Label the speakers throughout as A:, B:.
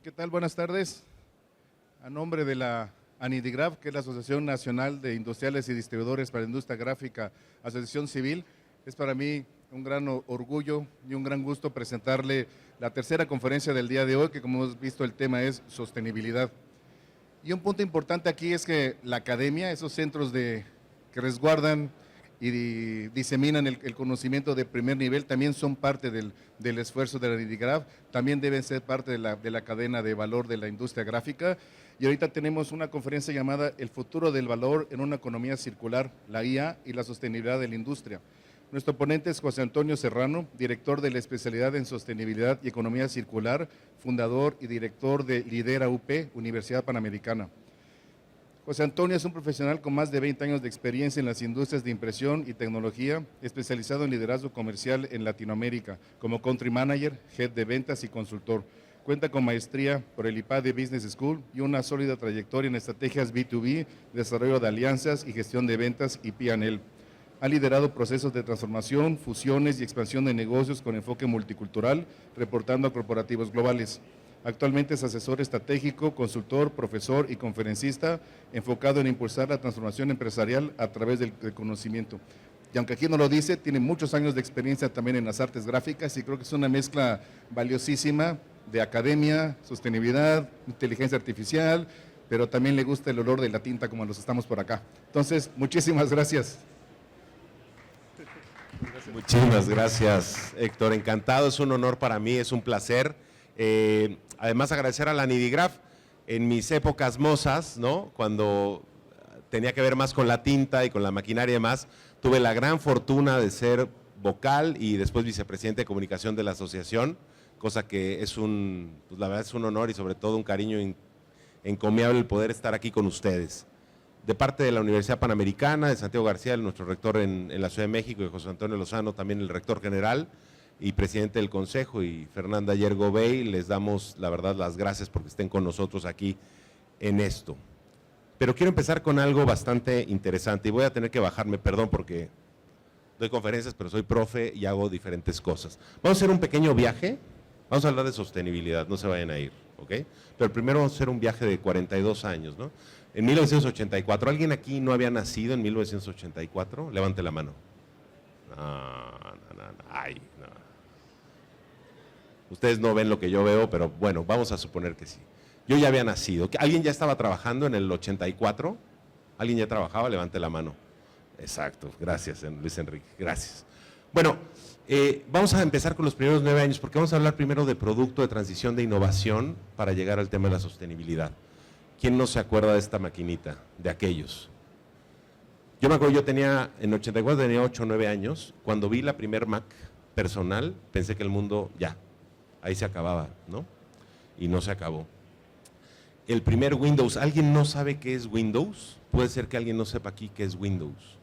A: ¿Qué tal? Buenas tardes. A nombre de la ANIDIGRAF, que es la Asociación Nacional de Industriales y Distribuidores para la Industria Gráfica, Asociación Civil, es para mí un gran orgullo y un gran gusto presentarle la tercera conferencia del día de hoy, que como hemos visto el tema es sostenibilidad. Y un punto importante aquí es que la academia, esos centros que resguardan y diseminan el conocimiento de primer nivel, también son parte del esfuerzo de la ANIDIGRAF, también deben ser parte de la cadena de valor de la industria gráfica. Y ahorita tenemos una conferencia llamada El futuro del valor en una economía circular, la IA y la sostenibilidad de la industria. Nuestro ponente es José Antonio Serrano, director de la especialidad en sostenibilidad y economía circular, fundador y director de Lidera UP, Universidad Panamericana. José Antonio es un profesional con más de 20 años de experiencia en las industrias de impresión y tecnología, especializado en liderazgo comercial en Latinoamérica, como country manager, head de ventas y consultor. Cuenta con maestría por el IPADE Business School y una sólida trayectoria en estrategias B2B, desarrollo de alianzas y gestión de ventas y P&L. Ha liderado procesos de transformación, fusiones y expansión de negocios con enfoque multicultural, reportando a corporativos globales. Actualmente es asesor estratégico, consultor, profesor y conferencista, enfocado en impulsar la transformación empresarial a través del conocimiento. Y aunque aquí no lo dice, tiene muchos años de experiencia también en las artes gráficas y creo que es una mezcla valiosísima de academia, sostenibilidad, inteligencia artificial, pero también le gusta el olor de la tinta como los estamos por acá. Entonces, muchísimas gracias.
B: Muchísimas gracias, Héctor. Encantado, es un honor para mí, es un placer. Además, agradecer a la ANIDIGRAF en mis épocas mozas, ¿no? Cuando tenía que ver más con la tinta y con la maquinaria y demás, tuve la gran fortuna de ser vocal y después vicepresidente de comunicación de la asociación, cosa que es pues la verdad es un honor y sobre todo un cariño encomiable el poder estar aquí con ustedes. De parte de la Universidad Panamericana, de Santiago García, nuestro rector en la Ciudad de México, y de José Antonio Lozano, también el rector general y presidente del Consejo, y Fernanda Yergo Bey, les damos la verdad las gracias porque estén con nosotros aquí en esto. Pero quiero empezar con algo bastante interesante y voy a tener que bajarme, perdón, porque doy conferencias, pero soy profe y hago diferentes cosas. Vamos a hacer un pequeño viaje, vamos a hablar de sostenibilidad, no se vayan a ir, ¿ok? Pero primero vamos a hacer un viaje de 42 años, ¿no? En 1984, ¿alguien aquí no había nacido en 1984? Levante la mano. Ay, no. Ustedes no ven lo que yo veo, pero bueno, vamos a suponer que sí. Yo ya había nacido. ¿Alguien ya estaba trabajando en el 84? ¿Alguien ya trabajaba? Levante la mano. Exacto, gracias Luis Enrique, gracias. Bueno, vamos a empezar con los primeros 9 años, porque vamos a hablar primero de producto, de transición, de innovación, para llegar al tema de la sostenibilidad. ¿Quién no se acuerda de esta maquinita, de aquellos? Yo me acuerdo, yo tenía, en 84 tenía 8 o 9 años, cuando vi la primer Mac personal, pensé que el mundo ya, ahí se acababa, ¿no? Y no se acabó. El primer Windows, ¿alguien no sabe qué es Windows? Puede ser que alguien no sepa aquí qué es Windows.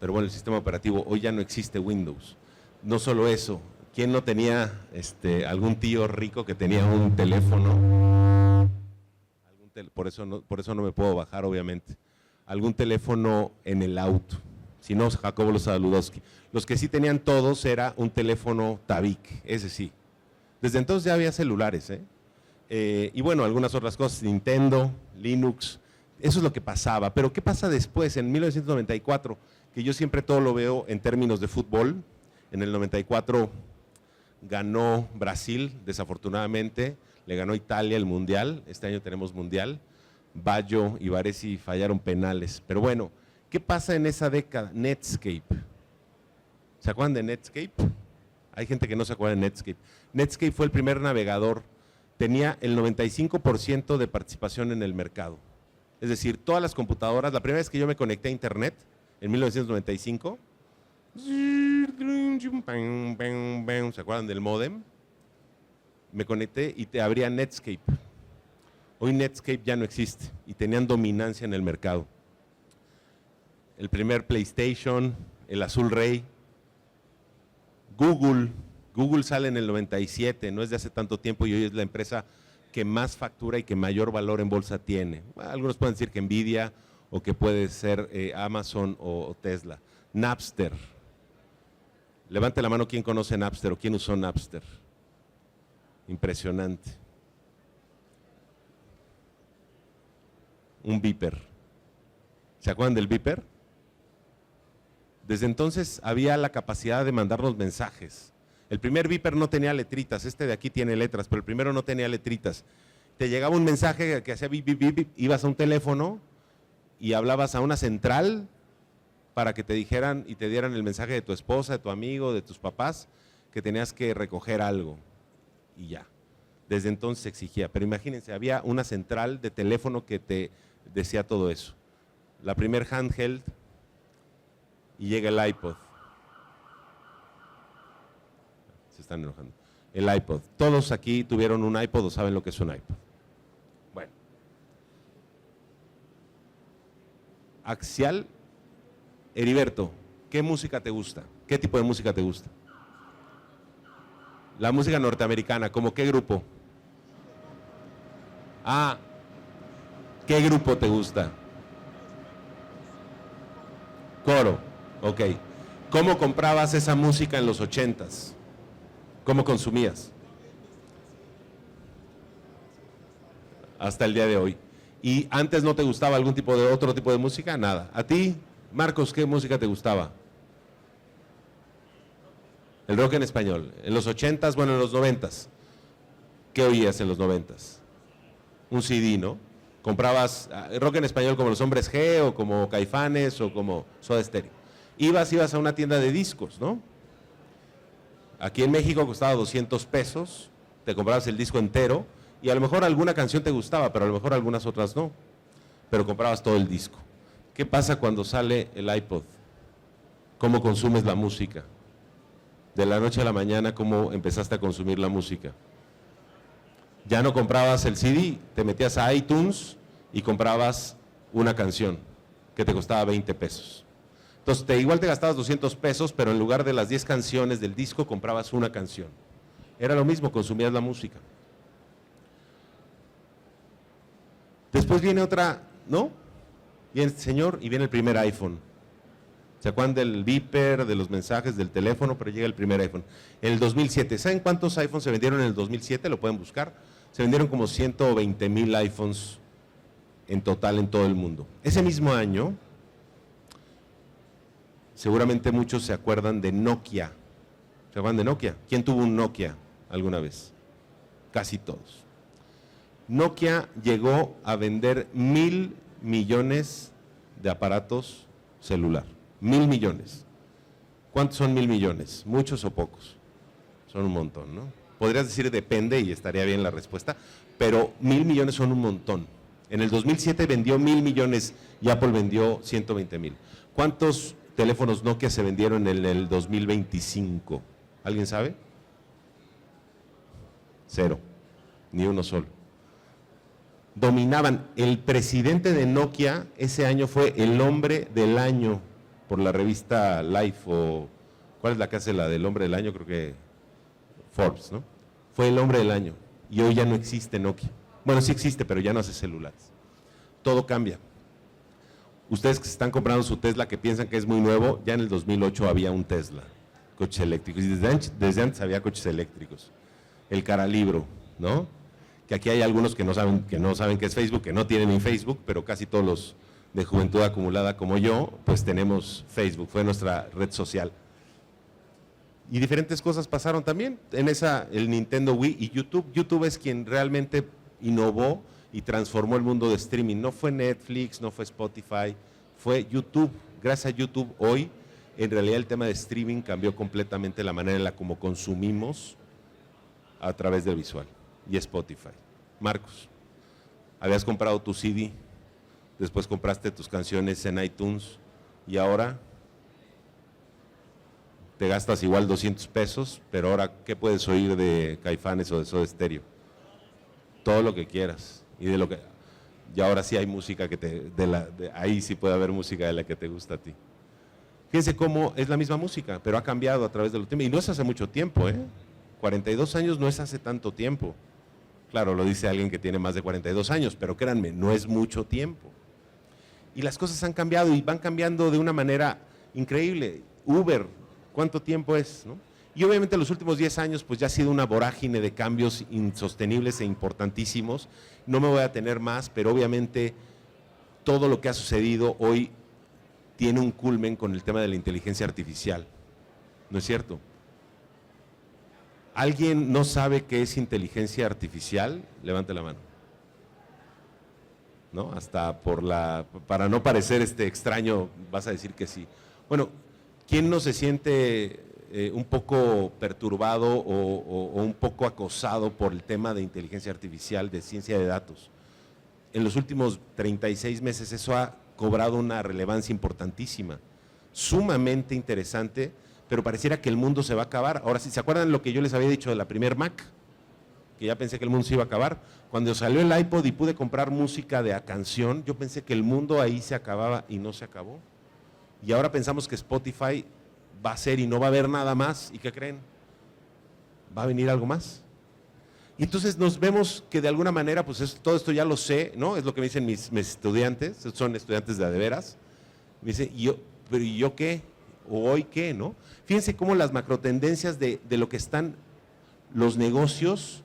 B: Pero bueno, el sistema operativo, hoy ya no existe Windows. No solo eso, ¿quién no tenía algún tío rico que tenía un teléfono? Por eso no me puedo bajar, obviamente. Algún teléfono en el auto. Si no, Jacobo Lozadoludowski. Los que sí tenían todos era un teléfono Tabic, ese sí. Desde entonces ya había celulares, y bueno, algunas otras cosas, Nintendo, Linux, eso es lo que pasaba. Pero ¿qué pasa después? En 1994, que yo siempre todo lo veo en términos de fútbol, en el 94 ganó Brasil, desafortunadamente, le ganó Italia el Mundial, este año tenemos Mundial, Baggio y Baresi fallaron penales, pero bueno, ¿qué pasa en esa década? Netscape, ¿se acuerdan de Netscape? Hay gente que no se acuerda de Netscape. Netscape fue el primer navegador, tenía el 95% de participación en el mercado, es decir, todas las computadoras, la primera vez que yo me conecté a internet, en 1995, ¿se acuerdan del módem? Me conecté y te abría Netscape. Hoy Netscape ya no existe y tenían dominancia en el mercado. El primer PlayStation, el Azul Rey, Google sale en el 97, no es de hace tanto tiempo y hoy es la empresa que más factura y que mayor valor en bolsa tiene. Bueno, algunos pueden decir que Nvidia o que puede ser Amazon o Tesla. Napster. Levante la mano quien conoce Napster o quién usó Napster. Impresionante. un beeper. ¿Se acuerdan del beeper? Desde entonces había la capacidad de mandarnos mensajes. El primer beeper no tenía letritas, este de aquí tiene letras, pero el primero no tenía letritas. Te llegaba un mensaje que hacía bip, bip, bip, bip, ibas a un teléfono y hablabas a una central para que te dijeran y te dieran el mensaje de tu esposa, de tu amigo, de tus papás, que tenías que recoger algo y ya. Desde entonces se exigía, pero imagínense, había una central de teléfono que te decía todo eso. La primer handheld y llega el iPod. Se están enojando. El iPod. Todos aquí tuvieron un iPod o saben lo que es un iPod. Bueno. Axial. Heriberto, ¿qué música te gusta? ¿Qué tipo de música te gusta? La música norteamericana, ¿cómo qué grupo? Ah, ¿qué grupo te gusta? Coro, ok. ¿Cómo comprabas esa música en los 80s? ¿Cómo consumías? Hasta el día de hoy. ¿Y antes no te gustaba algún tipo de otro tipo de música? Nada. ¿A ti, Marcos, qué música te gustaba? El rock en español. En los 80s, bueno, en los 90s. ¿Qué oías en los 90s? Un CD, ¿no? Comprabas rock en español como Los Hombres G o como Caifanes o como Soda Stereo. Ibas a una tienda de discos, ¿no? Aquí en México costaba 200 pesos, te comprabas el disco entero y a lo mejor alguna canción te gustaba, pero a lo mejor algunas otras no. Pero comprabas todo el disco. ¿Qué pasa cuando sale el iPod? ¿Cómo consumes la música? De la noche a la mañana, ¿cómo empezaste a consumir la música? Ya no comprabas el CD, te metías a iTunes y comprabas una canción que te costaba 20 pesos. Entonces, igual te gastabas 200 pesos, pero en lugar de las 10 canciones del disco, comprabas una canción. Era lo mismo, consumías la música. Después viene otra, ¿no? Viene este señor y viene el primer iPhone. ¿Se acuerdan del beeper, de los mensajes, del teléfono? Pero llega el primer iPhone. En el 2007, ¿saben cuántos iPhones se vendieron en el 2007? Lo pueden buscar. Se vendieron como 120,000 iPhones en total en todo el mundo. Ese mismo año, seguramente muchos se acuerdan de Nokia. ¿Se acuerdan de Nokia? ¿Quién tuvo un Nokia alguna vez? Casi todos. Nokia llegó a vender 1,000 millones de aparatos celular. 1,000 millones. ¿Cuántos son 1,000 millones? ¿Muchos o pocos? Son un montón, ¿no? Podrías decir depende y estaría bien la respuesta, pero 1,000 millones son un montón. En el 2007 vendió 1,000 millones y Apple vendió 120,000. ¿Cuántos teléfonos Nokia se vendieron en el 2025? ¿Alguien sabe? 0, ni uno solo. Dominaban. El presidente de Nokia ese año fue el hombre del año por la revista Life, o ¿cuál es la que hace la del hombre del año? Creo que Forbes, ¿no? Fue el hombre del año y hoy ya no existe Nokia. Bueno, sí existe, pero ya no hace celulares. Todo cambia. Ustedes que se están comprando su Tesla, que piensan que es muy nuevo, ya en el 2008 había un Tesla, coches eléctricos, y desde antes había coches eléctricos. El caralibro, ¿no? Que aquí hay algunos que no saben qué es Facebook, que no tienen ni Facebook, pero casi todos los de juventud acumulada como yo, pues tenemos Facebook, fue nuestra red social. Y diferentes cosas pasaron también, en esa, el Nintendo Wii y YouTube. YouTube es quien realmente innovó y transformó el mundo de streaming. No fue Netflix, no fue Spotify, fue YouTube. Gracias a YouTube hoy, en realidad el tema de streaming cambió completamente la manera en la como consumimos a través del visual. Y Spotify. Marcos, habías comprado tu CD, después compraste tus canciones en iTunes y ahora te gastas igual 200 pesos, pero ahora ¿qué puedes oír de Caifanes o de Soda Stereo? Todo lo que quieras. Y ahora sí hay música que ahí sí puede haber música de la que te gusta a ti. Fíjense cómo es la misma música, pero ha cambiado a través de los tiempos. Y no es hace mucho tiempo, 42 años no es hace tanto tiempo. Claro, lo dice alguien que tiene más de 42 años, pero créanme, no es mucho tiempo. Y las cosas han cambiado y van cambiando de una manera increíble. Uber, ¿cuánto tiempo es? ¿No? Y obviamente los últimos 10 años pues ya ha sido una vorágine de cambios insostenibles e importantísimos. No me voy a tener más, pero obviamente todo lo que ha sucedido hoy tiene un culmen con el tema de la inteligencia artificial. ¿No es cierto? ¿Alguien no sabe qué es inteligencia artificial? Levante la mano. ¿No? Hasta para no parecer extraño, vas a decir que sí. Bueno, ¿quién no se siente un poco perturbado o un poco acosado por el tema de inteligencia artificial, de ciencia de datos? En los últimos 36 meses eso ha cobrado una relevancia importantísima, sumamente interesante, pero pareciera que el mundo se va a acabar. Ahora, si se acuerdan lo que yo les había dicho de la primer Mac, que ya pensé que el mundo se iba a acabar, cuando salió el iPod y pude comprar música de a canción, yo pensé que el mundo ahí se acababa y no se acabó. Y ahora pensamos que Spotify va a ser y no va a haber nada más, ¿y qué creen? Va a venir algo más. Y entonces nos vemos que de alguna manera, pues todo esto ya lo sé, ¿no? Es lo que me dicen mis estudiantes, son estudiantes de veras. Me dicen, ¿pero y yo qué? ¿O hoy qué? ¿No? Fíjense cómo las macrotendencias de lo que están los negocios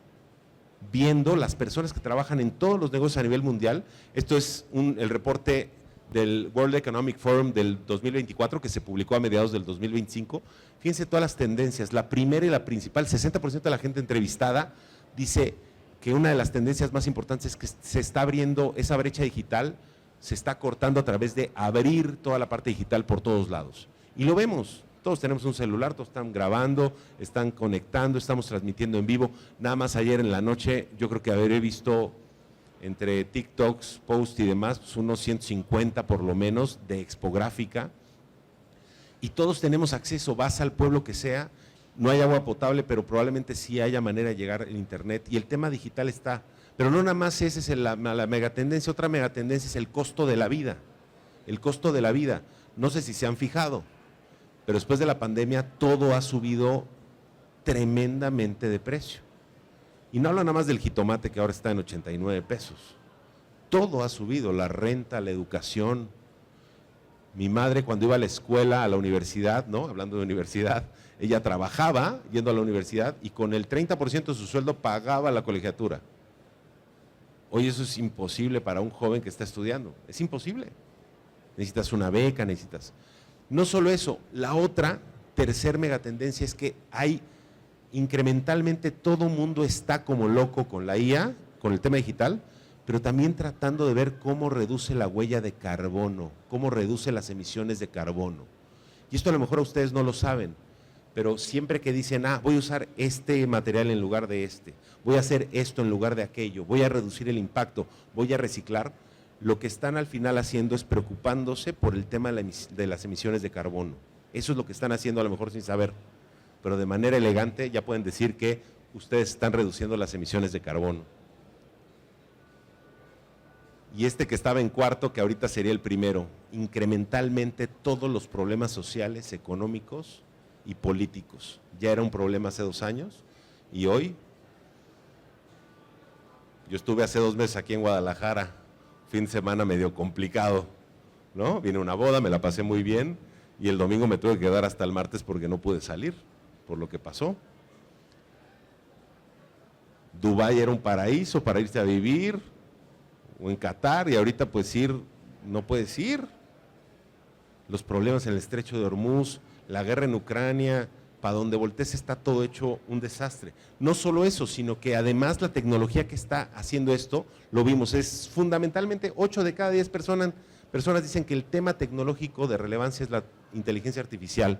B: viendo, las personas que trabajan en todos los negocios a nivel mundial. Esto es el reporte del World Economic Forum del 2024 que se publicó a mediados del 2025. Fíjense todas las tendencias. La primera y la principal, 60% de la gente entrevistada dice que una de las tendencias más importantes es que se está abriendo esa brecha digital, se está cortando a través de abrir toda la parte digital por todos lados. Y lo vemos, todos tenemos un celular, todos están grabando, están conectando, estamos transmitiendo en vivo. Nada más ayer en la noche yo creo que habré visto entre TikToks, posts y demás, pues unos 150 por lo menos de expográfica. Y todos tenemos acceso, vas al pueblo que sea, no hay agua potable, pero probablemente sí haya manera de llegar al internet y el tema digital está. Pero no nada más esa es la megatendencia, otra megatendencia es el costo de la vida. El costo de la vida, no sé si se han fijado, pero después de la pandemia todo ha subido tremendamente de precio. Y no hablo nada más del jitomate que ahora está en 89 pesos. Todo ha subido, la renta, la educación. Mi madre cuando iba a la escuela, a la universidad, ¿no? Hablando de universidad, ella trabajaba yendo a la universidad y con el 30% de su sueldo pagaba la colegiatura. Hoy eso es imposible para un joven que está estudiando, es imposible. Necesitas una beca, necesitas… No solo eso, la otra, tercer megatendencia es que hay incrementalmente todo mundo está como loco con la IA, con el tema digital, pero también tratando de ver cómo reduce la huella de carbono, cómo reduce las emisiones de carbono. Y esto a lo mejor a ustedes no lo saben, pero siempre que dicen, voy a usar este material en lugar de este, voy a hacer esto en lugar de aquello, voy a reducir el impacto, voy a reciclar, lo que están al final haciendo es preocupándose por el tema de las emisiones de carbono. Eso es lo que están haciendo a lo mejor sin saber, pero de manera elegante ya pueden decir que ustedes están reduciendo las emisiones de carbono. Y que estaba en cuarto, que ahorita sería el primero, incrementalmente todos los problemas sociales, económicos y políticos. Ya era un problema hace 2 años y hoy, yo estuve hace 2 meses aquí en Guadalajara, fin de semana medio complicado, ¿no? Vine a una boda, me la pasé muy bien y el domingo me tuve que quedar hasta el martes porque no pude salir, por lo que pasó. Dubái era un paraíso para irse a vivir, o en Qatar, y ahorita pues no puedes ir. Los problemas en el estrecho de Hormuz, la guerra en Ucrania, para donde voltees está todo hecho un desastre. No solo eso, sino que además la tecnología que está haciendo esto, lo vimos, es fundamentalmente 8 de cada 10 personas dicen que el tema tecnológico de relevancia es la inteligencia artificial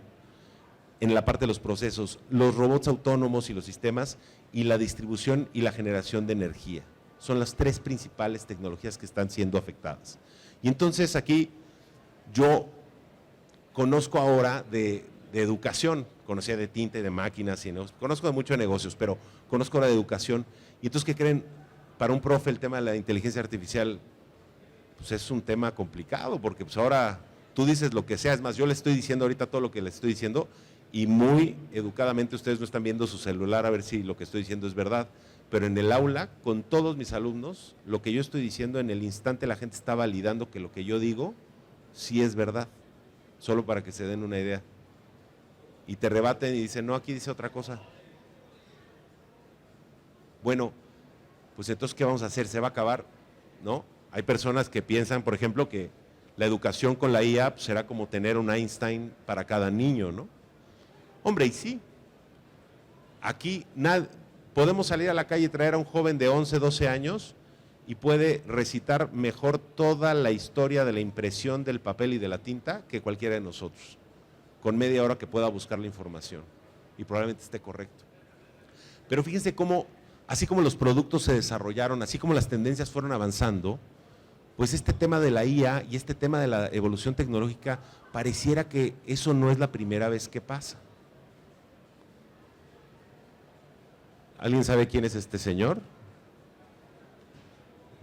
B: en la parte de los procesos, los robots autónomos y los sistemas, y la distribución y la generación de energía. Son las 3 principales tecnologías que están siendo afectadas. Y entonces aquí yo conozco ahora de educación, conocía de tinta y de máquinas, y conozco de mucho de negocios, pero conozco ahora de educación. Y entonces, ¿qué creen? Para un profe el tema de la inteligencia artificial pues es un tema complicado, porque pues ahora tú dices lo que sea, es más, yo le estoy diciendo ahorita todo lo que les estoy diciendo y muy educadamente ustedes no están viendo su celular a ver si lo que estoy diciendo es verdad, pero en el aula, con todos mis alumnos, lo que yo estoy diciendo en el instante la gente está validando que lo que yo digo sí es verdad, solo para que se den una idea. Y te rebaten y dicen, no, aquí dice otra cosa. Bueno, pues entonces, ¿qué vamos a hacer? ¿Se va a acabar? ¿No? Hay personas que piensan, por ejemplo, que la educación con la IA pues, será como tener un Einstein para cada niño, ¿no? Hombre, y sí. Aquí podemos salir a la calle y traer a un joven de 11, 12 años y puede recitar mejor toda la historia de la impresión del papel y de la tinta que cualquiera de nosotros, con media hora que pueda buscar la información y probablemente esté correcto. Pero fíjense cómo, así como los productos se desarrollaron, así como las tendencias fueron avanzando, pues este tema de la IA y este tema de la evolución tecnológica, pareciera que eso no es la primera vez que pasa. ¿Alguien sabe quién es este señor?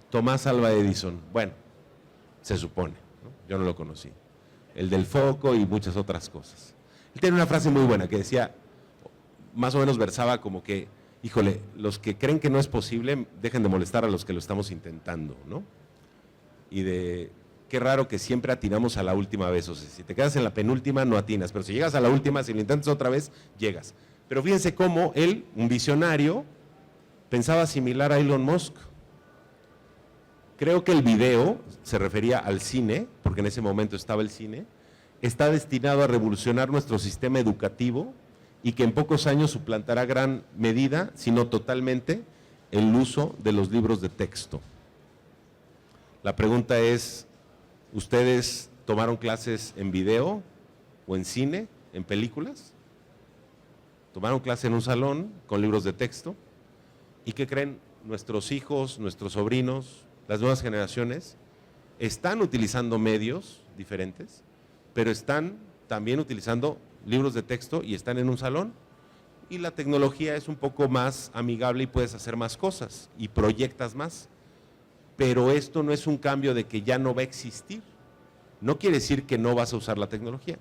B: Tomás Alva Edison. Bueno, se supone, ¿no? Yo no lo conocí. El del foco y muchas otras cosas. Él tiene una frase muy buena que decía, más o menos versaba como que, híjole, los que creen que no es posible, dejen de molestar a los que lo estamos intentando, ¿no? Y de qué raro que siempre atinamos a la última vez. O sea, si te quedas en la penúltima, no atinas, pero si llegas a la última, si lo intentas otra vez, llegas. Pero fíjense cómo él, un visionario, pensaba similar a Elon Musk. Creo que el video, se refería al cine, porque en ese momento estaba el cine, está destinado a revolucionar nuestro sistema educativo y que en pocos años suplantará gran medida, si no totalmente, el uso de los libros de texto. La pregunta es, ¿ustedes tomaron clases en video o en cine, en películas? ¿Tomaron clase en un salón con libros de texto? ¿Y qué creen? Nuestros hijos, nuestros sobrinos, las nuevas generaciones, están utilizando medios diferentes, pero están también utilizando libros de texto y están en un salón. Y la tecnología es un poco más amigable y puedes hacer más cosas y proyectas más. Pero esto no es un cambio de que ya no va a existir. No quiere decir que no vas a usar la tecnología.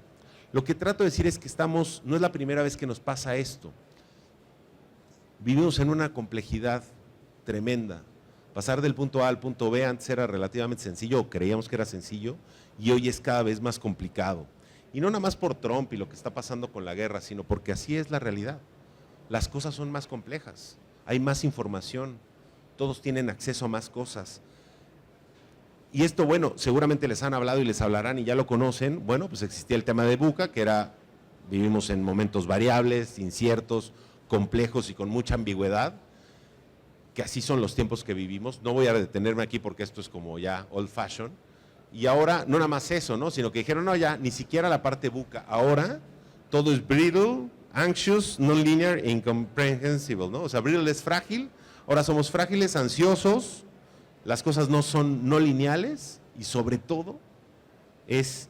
B: Lo que trato de decir es que no es la primera vez que nos pasa esto. Vivimos en una complejidad tremenda. Pasar del punto A al punto B antes era relativamente sencillo, o creíamos que era sencillo, y hoy es cada vez más complicado. Y no nada más por Trump y lo que está pasando con la guerra, sino porque así es la realidad. Las cosas son más complejas, hay más información, todos tienen acceso a más cosas. Y esto, bueno, seguramente les han hablado y les hablarán y ya lo conocen. Bueno, pues existía el tema de VUCA, que era, vivimos en momentos variables, inciertos, complejos y con mucha ambigüedad, que así son los tiempos que vivimos. No voy a detenerme aquí porque esto es como ya old fashion. Y ahora, no nada más eso, ¿no? Sino que dijeron, no, ya, ni siquiera la parte VUCA. Ahora, todo es brittle, anxious, non-linear e incomprehensible, ¿no? O sea, brittle es frágil, ahora somos frágiles, ansiosos, las cosas no son no lineales y sobre todo es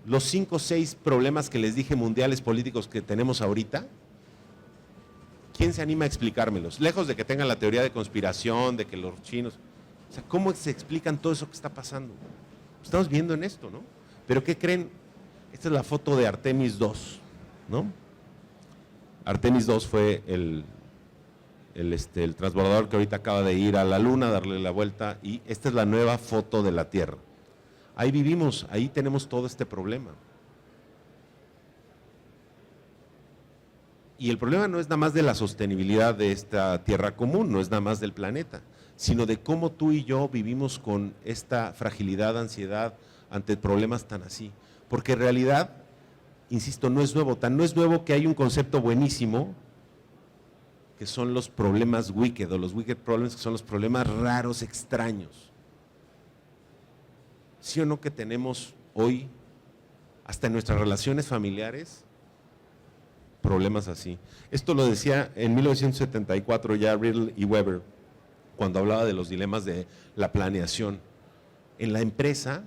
B: los 5 o 6 problemas que les dije mundiales políticos que tenemos ahorita. ¿Quién se anima a explicármelos? Lejos de que tengan la teoría de conspiración, de que los chinos, o sea, ¿cómo se explican todo eso que está pasando? Estamos viendo en esto, ¿no? Pero ¿qué creen? Esta es la foto de Artemis 2, ¿no? Artemis 2 fue el transbordador que ahorita acaba de ir a la Luna, darle la vuelta, y esta es la nueva foto de la Tierra. Ahí vivimos, ahí tenemos todo este problema. Y el problema no es nada más de la sostenibilidad de esta Tierra común, no es nada más del planeta, sino de cómo tú y yo vivimos con esta fragilidad, ansiedad ante problemas tan así. Porque en realidad, insisto, no es nuevo, tan no es nuevo que hay un concepto buenísimo que son los problemas wicked, o los wicked problems, que son los problemas raros, extraños. ¿Sí o no que tenemos hoy, hasta en nuestras relaciones familiares, problemas así? Esto lo decía en 1974 ya Riddle y Weber, cuando hablaba de los dilemas de la planeación. En la empresa,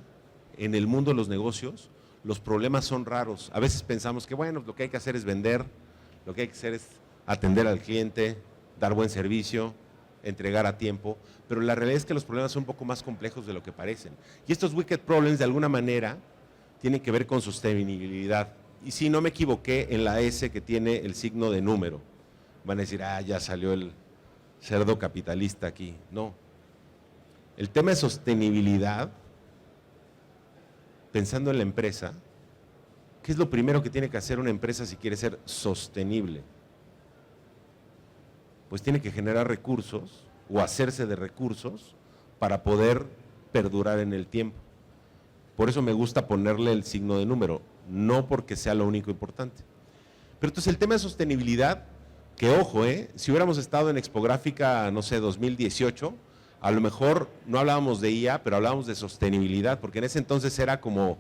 B: en el mundo de los negocios, los problemas son raros. A veces pensamos que, bueno, lo que hay que hacer es vender, lo que hay que hacer es atender al cliente, dar buen servicio, entregar a tiempo, pero la realidad es que los problemas son un poco más complejos de lo que parecen. Y estos wicked problems, de alguna manera, tienen que ver con sostenibilidad. Y si no me equivoqué, en la S que tiene el signo de número, van a decir, ya salió el cerdo capitalista aquí. No. El tema de sostenibilidad, pensando en la empresa, ¿qué es lo primero que tiene que hacer una empresa si quiere ser sostenible? Pues tiene que generar recursos o hacerse de recursos para poder perdurar en el tiempo. Por eso me gusta ponerle el signo de número, no porque sea lo único importante. Pero entonces el tema de sostenibilidad, que ojo, si hubiéramos estado en Expográfica, no sé, 2018, a lo mejor no hablábamos de IA, pero hablábamos de sostenibilidad, porque en ese entonces era como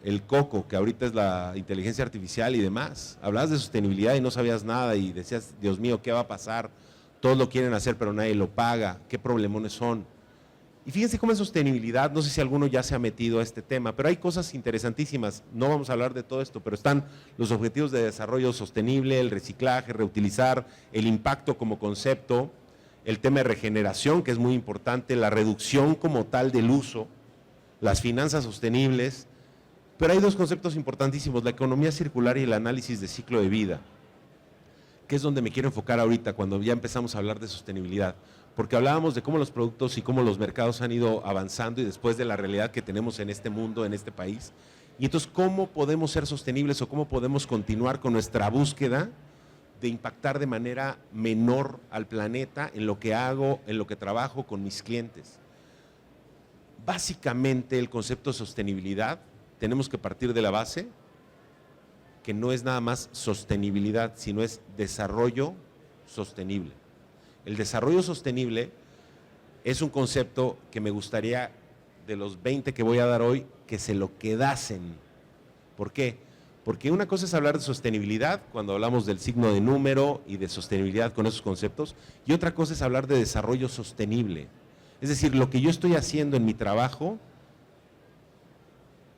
B: el coco, que ahorita es la inteligencia artificial y demás. Hablabas de sostenibilidad y no sabías nada y decías, Dios mío, ¿qué va a pasar? Todos lo quieren hacer, pero nadie lo paga. ¿Qué problemones son? Y fíjense cómo es sostenibilidad, no sé si alguno ya se ha metido a este tema, pero hay cosas interesantísimas. No vamos a hablar de todo esto, pero están los objetivos de desarrollo sostenible, el reciclaje, reutilizar, el impacto como concepto, el tema de regeneración, que es muy importante, la reducción como tal del uso, las finanzas sostenibles. Pero hay dos conceptos importantísimos, la economía circular y el análisis de ciclo de vida, que es donde me quiero enfocar ahorita cuando ya empezamos a hablar de sostenibilidad, porque hablábamos de cómo los productos y cómo los mercados han ido avanzando y después de la realidad que tenemos en este mundo, en este país, y entonces cómo podemos ser sostenibles o cómo podemos continuar con nuestra búsqueda de impactar de manera menor al planeta en lo que hago, en lo que trabajo con mis clientes. Básicamente el concepto de sostenibilidad tenemos que partir de la base que no es nada más sostenibilidad, sino es desarrollo sostenible. El desarrollo sostenible es un concepto que me gustaría, de los 20 que voy a dar hoy, que se lo quedasen. ¿Por qué? Porque una cosa es hablar de sostenibilidad, cuando hablamos del signo de número y de sostenibilidad con esos conceptos, y otra cosa es hablar de desarrollo sostenible. Es decir, lo que yo estoy haciendo en mi trabajo,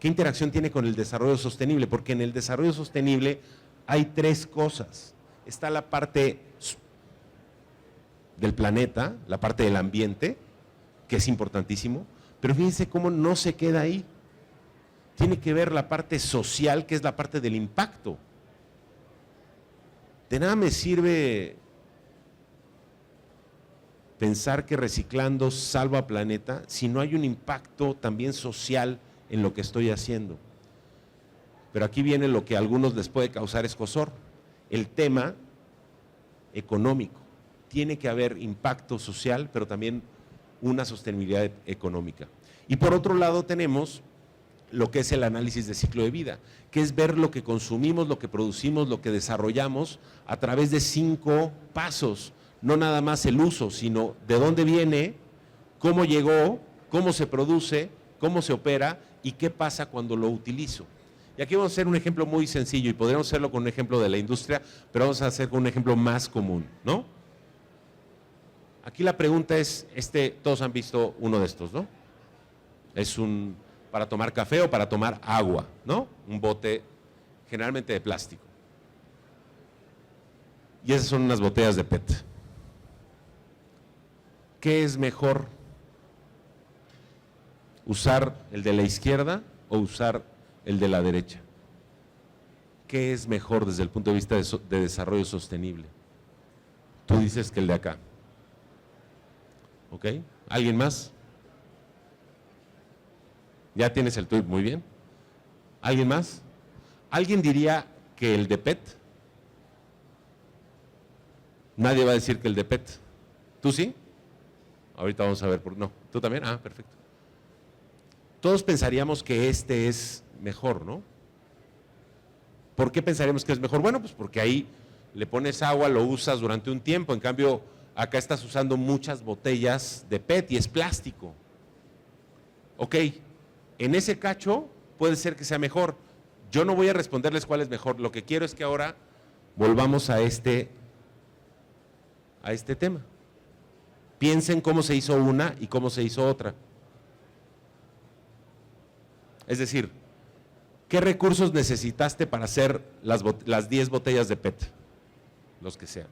B: ¿qué interacción tiene con el desarrollo sostenible? Porque en el desarrollo sostenible hay tres cosas. Está la parte del planeta, la parte del ambiente, que es importantísimo, pero fíjense cómo no se queda ahí. Tiene que ver la parte social, que es la parte del impacto. De nada me sirve pensar que reciclando salva al planeta si no hay un impacto también social en lo que estoy haciendo. Pero aquí viene lo que a algunos les puede causar escozor, el tema económico. Tiene que haber impacto social, pero también una sostenibilidad económica. Y por otro lado tenemos lo que es el análisis de ciclo de vida, que es ver lo que consumimos, lo que producimos, lo que desarrollamos a través de 5 pasos, no nada más el uso, sino de dónde viene, cómo llegó, cómo se produce, cómo se opera y qué pasa cuando lo utilizo. Y aquí vamos a hacer un ejemplo muy sencillo y podríamos hacerlo con un ejemplo de la industria, pero vamos a hacer con un ejemplo más común, ¿no? Aquí la pregunta es, todos han visto uno de estos, ¿no? Es un para tomar café o para tomar agua, ¿no? Un bote generalmente de plástico. Y esas son unas botellas de PET. ¿Qué es mejor? ¿Usar el de la izquierda o usar el de la derecha? ¿Qué es mejor desde el punto de vista de desarrollo sostenible? Tú dices que el de acá. ¿Ok? ¿Alguien más? Ya tienes el tuyo, muy bien. ¿Alguien más? ¿Alguien diría que el de PET? Nadie va a decir que el de PET. ¿Tú sí? Ahorita vamos a ver. No, ¿tú también? Ah, perfecto. Todos pensaríamos que este es mejor, ¿no? ¿Por qué pensaríamos que es mejor? Bueno, pues porque ahí le pones agua, lo usas durante un tiempo, en cambio acá estás usando muchas botellas de PET y es plástico. Ok, en ese cacho puede ser que sea mejor. Yo no voy a responderles cuál es mejor, lo que quiero es que ahora volvamos a este tema. Piensen cómo se hizo una y cómo se hizo otra. Es decir, ¿qué recursos necesitaste para hacer las 10 botellas de PET? Los que sean.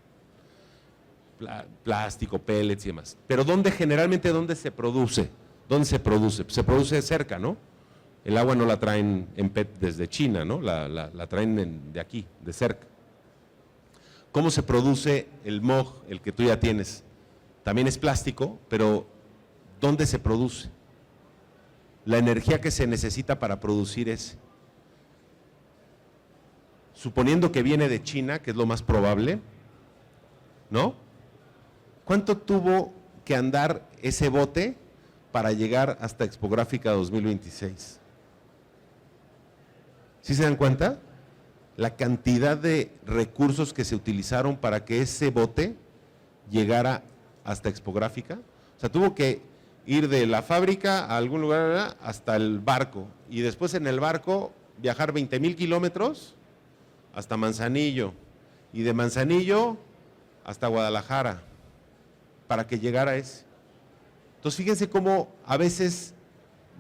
B: Plástico, pellets y demás. Pero generalmente ¿dónde se produce? ¿Dónde se produce? Se produce cerca, ¿no? El agua no la traen en PET desde China, ¿no? La traen de aquí, de cerca. ¿Cómo se produce el MOG, el que tú ya tienes? También es plástico, pero ¿dónde se produce? La energía que se necesita para producir ese. Suponiendo que viene de China, que es lo más probable, ¿no? ¿Cuánto tuvo que andar ese bote para llegar hasta Expográfica 2026. ¿Sí se dan cuenta? La cantidad de recursos que se utilizaron para que ese bote llegara hasta Expográfica. O sea, tuvo que ir de la fábrica a algún lugar hasta el barco y después en el barco viajar 20,000 kilómetros hasta Manzanillo y de Manzanillo hasta Guadalajara para que llegara ese. Entonces fíjense cómo a veces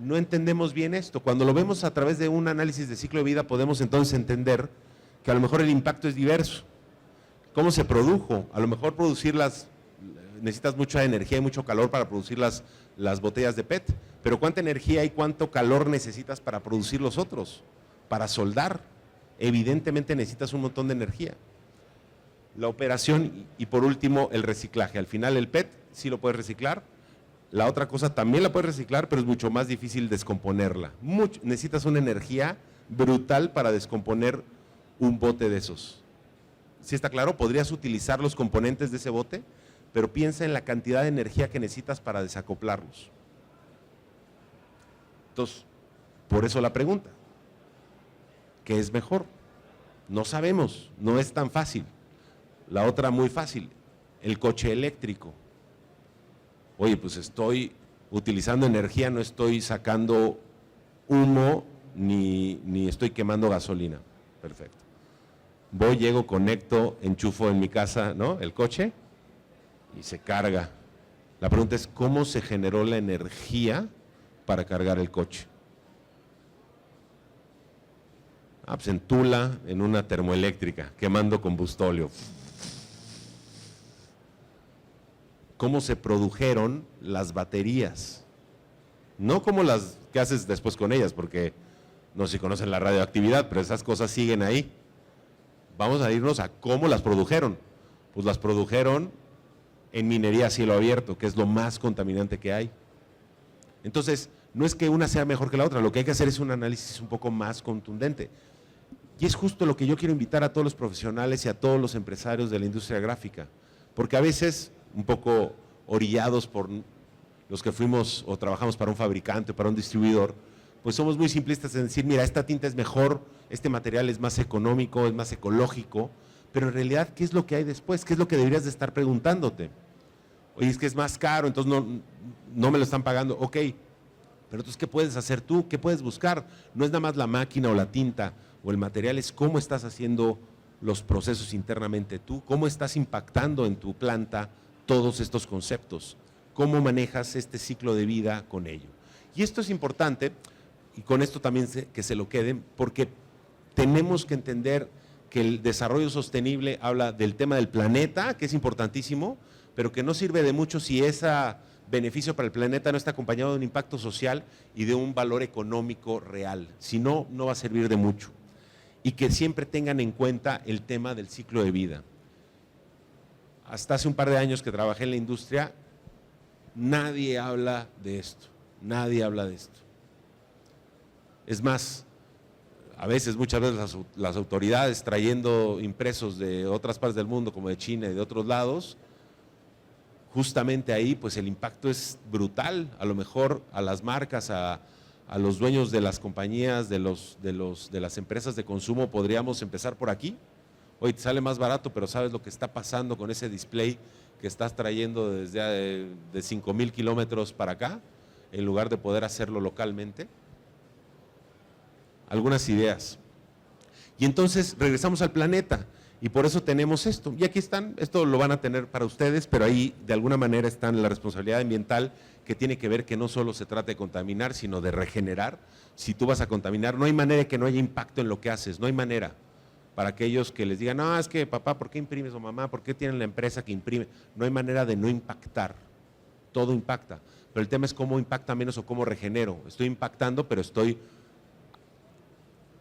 B: no entendemos bien esto. Cuando lo vemos a través de un análisis de ciclo de vida podemos entonces entender que a lo mejor el impacto es diverso. ¿Cómo se produjo? A lo mejor necesitas mucha energía y mucho calor para producir las botellas de PET, pero ¿cuánta energía y cuánto calor necesitas para producir los otros? Para soldar, evidentemente necesitas un montón de energía. La operación y por último el reciclaje. Al final el PET sí lo puedes reciclar, la otra cosa también la puedes reciclar, pero es mucho más difícil descomponerla. Necesitas una energía brutal para descomponer un bote de esos. ¿Sí está claro? Podrías utilizar los componentes de ese bote, pero piensa en la cantidad de energía que necesitas para desacoplarlos. Entonces, por eso la pregunta, ¿qué es mejor? No sabemos, no es tan fácil. La otra muy fácil, el coche eléctrico. Oye, pues estoy utilizando energía, no estoy sacando humo ni estoy quemando gasolina. Perfecto. Voy, llego, conecto, enchufo en mi casa, ¿no?, el coche y se carga. La pregunta es, ¿cómo se generó la energía para cargar el coche? Pues en Tula, en una termoeléctrica, quemando combustóleo. ¿Cómo se produjeron las baterías? No como las que haces después con ellas, porque no sé si conocen la radioactividad, pero esas cosas siguen ahí. Vamos a irnos a cómo las produjeron. Pues las produjeron en minería a cielo abierto, que es lo más contaminante que hay. Entonces, no es que una sea mejor que la otra, lo que hay que hacer es un análisis un poco más contundente. Y es justo lo que yo quiero invitar a todos los profesionales y a todos los empresarios de la industria gráfica, porque a veces, un poco orillados por los que fuimos o trabajamos para un fabricante o para un distribuidor, pues somos muy simplistas en decir, mira, esta tinta es mejor, este material es más económico, es más ecológico, pero en realidad, ¿qué es lo que hay después? ¿Qué es lo que deberías de estar preguntándote? Oye, es que es más caro, entonces no me lo están pagando. Ok, pero entonces, ¿qué puedes hacer tú? ¿Qué puedes buscar? No es nada más la máquina o la tinta o el material, es cómo estás haciendo los procesos internamente tú, cómo estás impactando en tu planta todos estos conceptos, cómo manejas este ciclo de vida con ello. Y esto es importante, y con esto también que se lo queden, porque tenemos que entender que el desarrollo sostenible habla del tema del planeta, que es importantísimo, pero que no sirve de mucho si ese beneficio para el planeta no está acompañado de un impacto social y de un valor económico real. Si no, no va a servir de mucho. Y que siempre tengan en cuenta el tema del ciclo de vida. Hasta hace un par de años que trabajé en la industria, nadie habla de esto, nadie habla de esto. Es más, a veces, muchas veces las autoridades trayendo impresos de otras partes del mundo, como de China y de otros lados, justamente ahí pues el impacto es brutal. A lo mejor a las marcas, a los dueños de las compañías, de las empresas de consumo, podríamos empezar por aquí. Oye, te sale más barato, pero ¿sabes lo que está pasando con ese display que estás trayendo desde de 5,000 kilómetros para acá, en lugar de poder hacerlo localmente? Algunas ideas. Y entonces regresamos al planeta y por eso tenemos esto. Y aquí están, esto lo van a tener para ustedes, pero ahí de alguna manera está la responsabilidad ambiental, que tiene que ver que no solo se trata de contaminar, sino de regenerar. Si tú vas a contaminar, no hay manera de que no haya impacto en lo que haces, no hay manera. Para aquellos que les digan, no, es que papá, ¿por qué imprimes? O mamá, ¿por qué tienen la empresa que imprime? No hay manera de no impactar, todo impacta. Pero el tema es cómo impacta menos o cómo regenero. Estoy impactando, pero estoy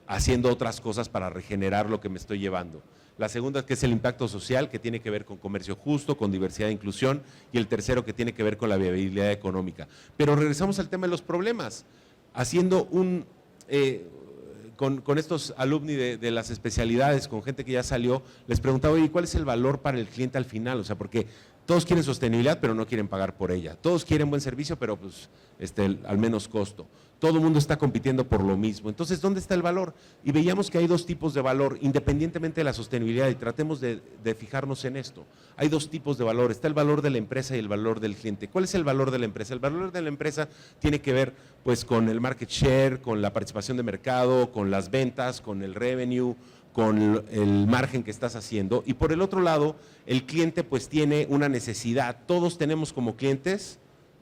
B: haciendo otras cosas para regenerar lo que me estoy llevando. La segunda, que es el impacto social, que tiene que ver con comercio justo, con diversidad e inclusión, y el tercero, que tiene que ver con la viabilidad económica. Pero regresamos al tema de los problemas, haciendo con estos alumni de las especialidades, con gente que ya salió, les preguntaba, oye, ¿cuál es el valor para el cliente al final? O sea, porque Todos quieren sostenibilidad, pero no quieren pagar por ella. Todos quieren buen servicio, pero pues al menos costo. Todo el mundo está compitiendo por lo mismo. Entonces, ¿dónde está el valor? Y veíamos que hay dos tipos de valor, independientemente de la sostenibilidad, y tratemos de fijarnos en esto. Hay dos tipos de valor, está el valor de la empresa y el valor del cliente. ¿Cuál es el valor de la empresa? El valor de la empresa tiene que ver pues con el market share, con la participación de mercado, con las ventas, con el revenue, con el margen que estás haciendo. Y por el otro lado, el cliente pues tiene una necesidad. Todos tenemos como clientes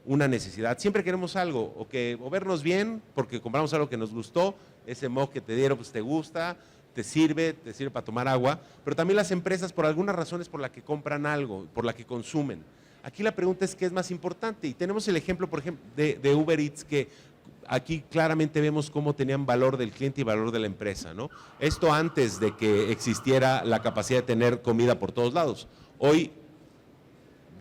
B: una necesidad. Siempre queremos algo, o vernos bien porque compramos algo que nos gustó, ese mug que te dieron pues te gusta, te sirve para tomar agua, pero también las empresas por algunas razones por la que compran algo, por la que consumen. Aquí la pregunta es ¿qué es más importante? Y tenemos el ejemplo, por ejemplo, de Uber Eats, que aquí claramente vemos cómo tenían valor del cliente y valor de la empresa, ¿no? Esto antes de que existiera la capacidad de tener comida por todos lados. Hoy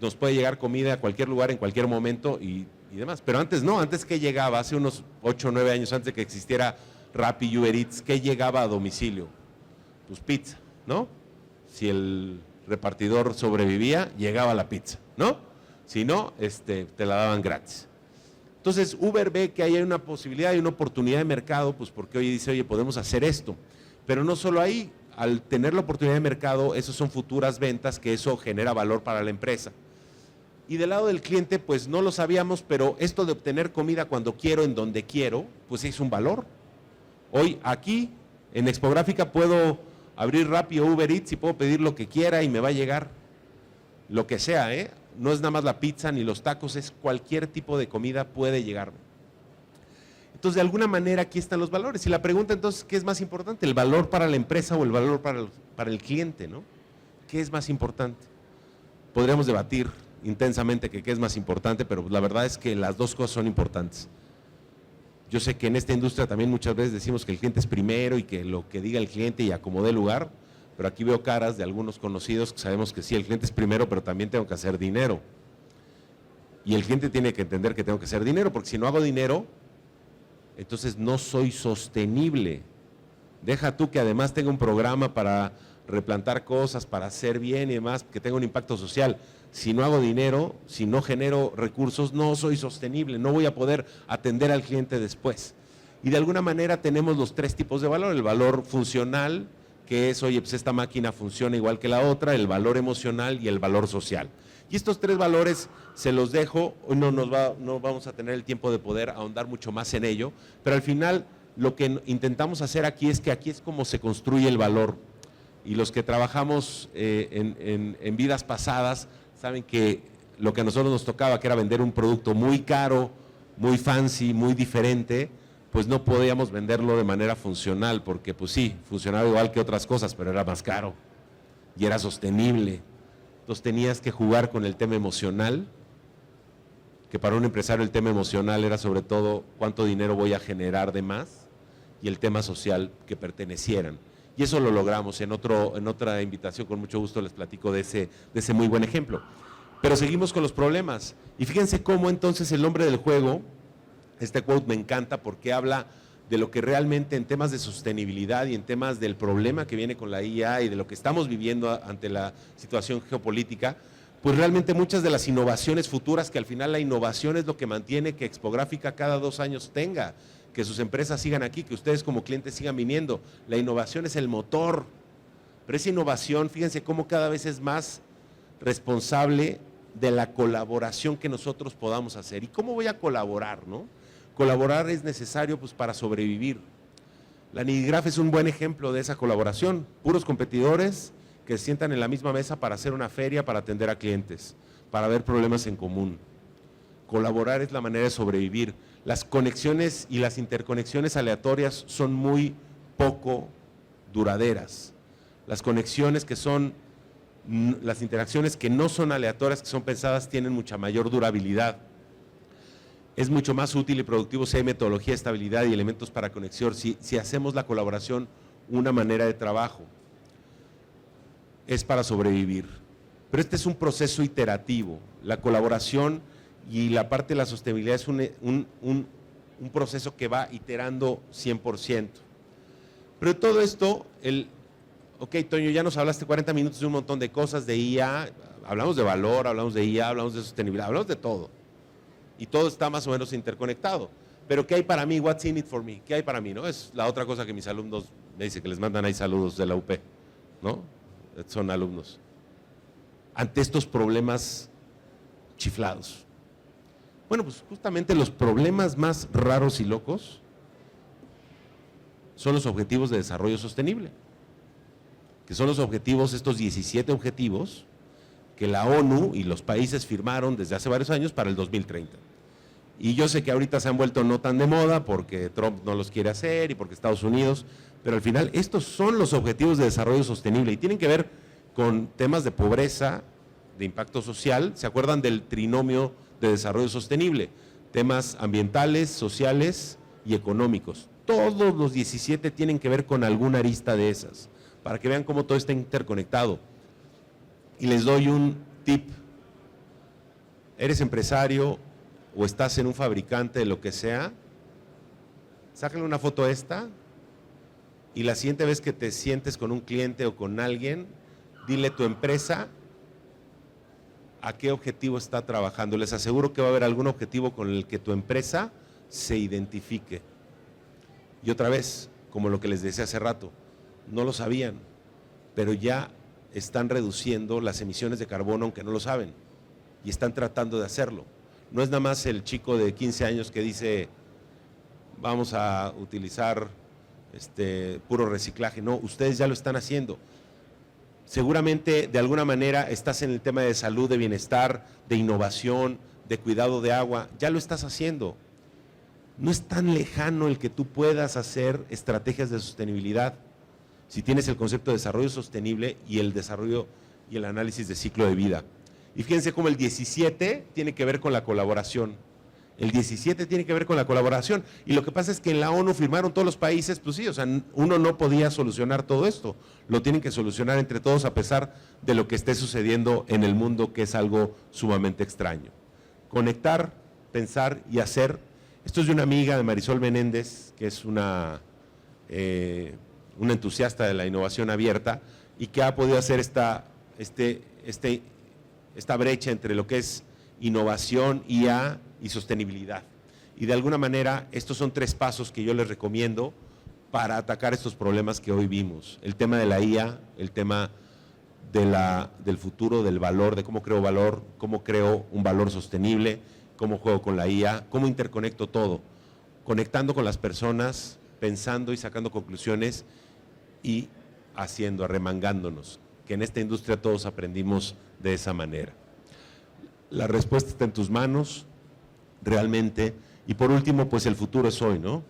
B: nos puede llegar comida a cualquier lugar, en cualquier momento y demás. Pero antes no, antes que llegaba, hace unos 8 o 9 años antes de que existiera Rappi y Uber Eats, ¿qué llegaba a domicilio? Pues pizza, ¿no? Si el repartidor sobrevivía, llegaba la pizza, ¿no? Si no, te la daban gratis. Entonces Uber ve que hay una posibilidad y una oportunidad de mercado, pues porque hoy dice, oye, podemos hacer esto. Pero no solo ahí, al tener la oportunidad de mercado, eso son futuras ventas, que eso genera valor para la empresa. Y del lado del cliente, pues no lo sabíamos, pero esto de obtener comida cuando quiero, en donde quiero, pues es un valor. Hoy aquí, en Expográfica, puedo abrir Rappi o Uber Eats y puedo pedir lo que quiera y me va a llegar lo que sea, ¿eh? No es nada más la pizza ni los tacos, es cualquier tipo de comida puede llegarme. Entonces, de alguna manera aquí están los valores. Y la pregunta entonces, ¿qué es más importante? ¿El valor para la empresa o el valor para el cliente, ¿no? ¿Qué es más importante? Podríamos debatir intensamente qué es más importante, pero la verdad es que las dos cosas son importantes. Yo sé que en esta industria también muchas veces decimos que el cliente es primero y que lo que diga el cliente y acomode el lugar, pero aquí veo caras de algunos conocidos que sabemos que sí, el cliente es primero, pero también tengo que hacer dinero. Y el cliente tiene que entender que tengo que hacer dinero, porque si no hago dinero, entonces no soy sostenible. Deja tú que además tenga un programa para replantar cosas, para hacer bien y demás, que tenga un impacto social. Si no hago dinero, si no genero recursos, no soy sostenible, no voy a poder atender al cliente después. Y de alguna manera tenemos los tres tipos de valor: el valor funcional, que es, oye, pues esta máquina funciona igual que la otra; el valor emocional y el valor social. Y estos tres valores se los dejo, hoy no vamos a tener el tiempo de poder ahondar mucho más en ello, pero al final lo que intentamos hacer aquí es que aquí es como se construye el valor. Y los que trabajamos en vidas pasadas saben que lo que a nosotros nos tocaba, que era vender un producto muy caro, muy fancy, muy diferente, pues no podíamos venderlo de manera funcional, porque pues sí, funcionaba igual que otras cosas, pero era más caro y era sostenible. Entonces tenías que jugar con el tema emocional, que para un empresario el tema emocional era sobre todo cuánto dinero voy a generar de más, y el tema social, que pertenecieran. Y eso lo logramos en otra invitación, con mucho gusto les platico de ese muy buen ejemplo. Pero seguimos con los problemas. Y fíjense cómo entonces el nombre del juego, este quote me encanta porque habla de lo que realmente en temas de sostenibilidad y en temas del problema que viene con la IA y de lo que estamos viviendo ante la situación geopolítica, pues realmente muchas de las innovaciones futuras, que al final la innovación es lo que mantiene que Expográfica cada 2 años tenga, que sus empresas sigan aquí, que ustedes como clientes sigan viniendo. La innovación es el motor, pero esa innovación, fíjense cómo cada vez es más responsable de la colaboración que nosotros podamos hacer. ¿Y cómo voy a colaborar, no? Colaborar es necesario pues para sobrevivir. La Nidigraf es un buen ejemplo de esa colaboración, puros competidores que se sientan en la misma mesa para hacer una feria, para atender a clientes, para ver problemas en común. Colaborar es la manera de sobrevivir. Las conexiones y las interconexiones aleatorias son muy poco duraderas. Las conexiones que son, las interacciones que no son aleatorias, que son pensadas, tienen mucha mayor durabilidad. Es mucho más útil y productivo si hay metodología, estabilidad y elementos para conexión, si hacemos la colaboración una manera de trabajo. Es para sobrevivir. Pero este es un proceso iterativo. La colaboración y la parte de la sostenibilidad es un proceso que va iterando 100%. Pero todo esto, ok, Toño, ya nos hablaste 40 minutos de un montón de cosas, de IA, hablamos de valor, hablamos de IA, hablamos de sostenibilidad, hablamos de todo. Y todo está más o menos interconectado. Pero ¿qué hay para mí? What's in it for me? ¿Qué hay para mí? ¿No? Es la otra cosa que mis alumnos me dicen, que les mandan ahí saludos de la UP, ¿no? Son alumnos. Ante estos problemas chiflados. Bueno, pues justamente los problemas más raros y locos son los objetivos de desarrollo sostenible, que son los objetivos, estos 17 objetivos que la ONU y los países firmaron desde hace varios años para el 2030. Y yo sé que ahorita se han vuelto no tan de moda porque Trump no los quiere hacer y porque Estados Unidos, pero al final estos son los objetivos de desarrollo sostenible y tienen que ver con temas de pobreza, de impacto social. ¿Se acuerdan del trinomio de desarrollo sostenible? Temas ambientales, sociales y económicos. Todos los 17 tienen que ver con alguna arista de esas, para que vean cómo todo está interconectado. Y les doy un tip. ¿Eres empresario o estás en un fabricante de lo que sea? Sácale una foto a esta y la siguiente vez que te sientes con un cliente o con alguien, dile tu empresa a qué objetivo está trabajando. Les aseguro que va a haber algún objetivo con el que tu empresa se identifique. Y otra vez, como lo que les decía hace rato, no lo sabían, pero ya están reduciendo las emisiones de carbono aunque no lo saben y están tratando de hacerlo. No es nada más el chico de 15 años que dice vamos a utilizar puro reciclaje. No, ustedes ya lo están haciendo. Seguramente de alguna manera estás en el tema de salud, de bienestar, de innovación, de cuidado de agua, ya lo estás haciendo. No es tan lejano el que tú puedas hacer estrategias de sostenibilidad si tienes el concepto de desarrollo sostenible y el desarrollo y el análisis de ciclo de vida. Y fíjense cómo el 17 tiene que ver con la colaboración. El 17 tiene que ver con la colaboración. Y lo que pasa es que en la ONU firmaron todos los países, pues sí, o sea, uno no podía solucionar todo esto. Lo tienen que solucionar entre todos a pesar de lo que esté sucediendo en el mundo, que es algo sumamente extraño. Conectar, pensar y hacer. Esto es de una amiga de Marisol Menéndez, que es una entusiasta de la innovación abierta y que ha podido hacer esta brecha entre lo que es innovación, IA y sostenibilidad. Y de alguna manera estos son 3 pasos que yo les recomiendo para atacar estos problemas que hoy vimos. El tema de la IA, el tema del futuro, del valor, de cómo creo valor, cómo creo un valor sostenible, cómo juego con la IA, cómo interconecto todo, conectando con las personas, pensando y sacando conclusiones y haciendo, arremangándonos, que en esta industria todos aprendimos de esa manera. La respuesta está en tus manos, realmente. Y por último, pues el futuro es hoy, ¿no?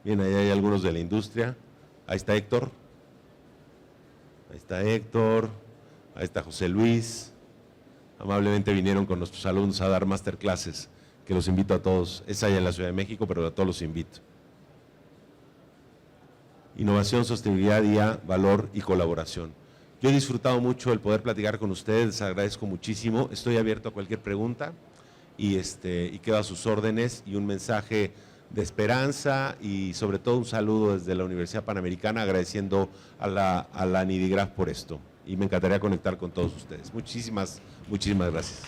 B: Bien, ahí hay algunos de la industria. Ahí está Héctor. Ahí está Héctor. Ahí está José Luis. Amablemente vinieron con nuestros alumnos a dar masterclasses, que los invito a todos. Es allá en la Ciudad de México, pero a todos los invito. Innovación, sostenibilidad, IA, valor y colaboración. Yo he disfrutado mucho el poder platicar con ustedes, les agradezco muchísimo. Estoy abierto a cualquier pregunta y quedo a sus órdenes, y un mensaje de esperanza y sobre todo un saludo desde la Universidad Panamericana, agradeciendo a la NIDIGRAPH por esto. Y me encantaría conectar con todos ustedes. Muchísimas gracias.